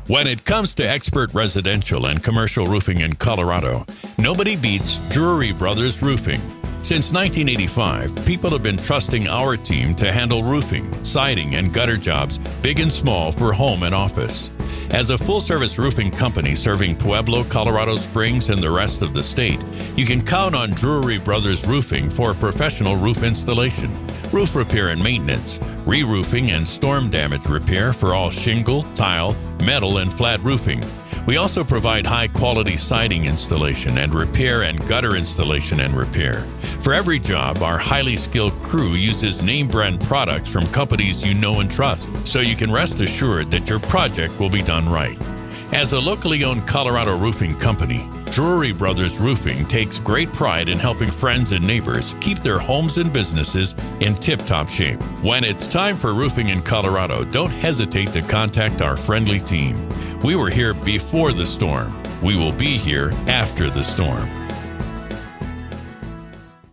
When it comes to expert residential and commercial roofing in Colorado, nobody beats Drury Brothers Roofing. Since 1985, people have been trusting our team to handle roofing, siding, and gutter jobs, big and small, for home and office. As a full-service roofing company serving Pueblo, Colorado Springs, and the rest of the state, you can count on Drury Brothers Roofing for professional roof installation, roof repair and maintenance, re-roofing and storm damage repair for all shingle, tile, metal, and flat roofing. We also provide high-quality siding installation and repair and gutter installation and repair. For every job, our highly skilled crew uses name-brand products from companies you know and trust, so you can rest assured that your project will be done right. As a locally owned Colorado roofing company, Drury Brothers Roofing takes great pride in helping friends and neighbors keep their homes and businesses in tip-top shape. When it's time for roofing in Colorado, don't hesitate to contact our friendly team. We were here before the storm. We will be here after the storm.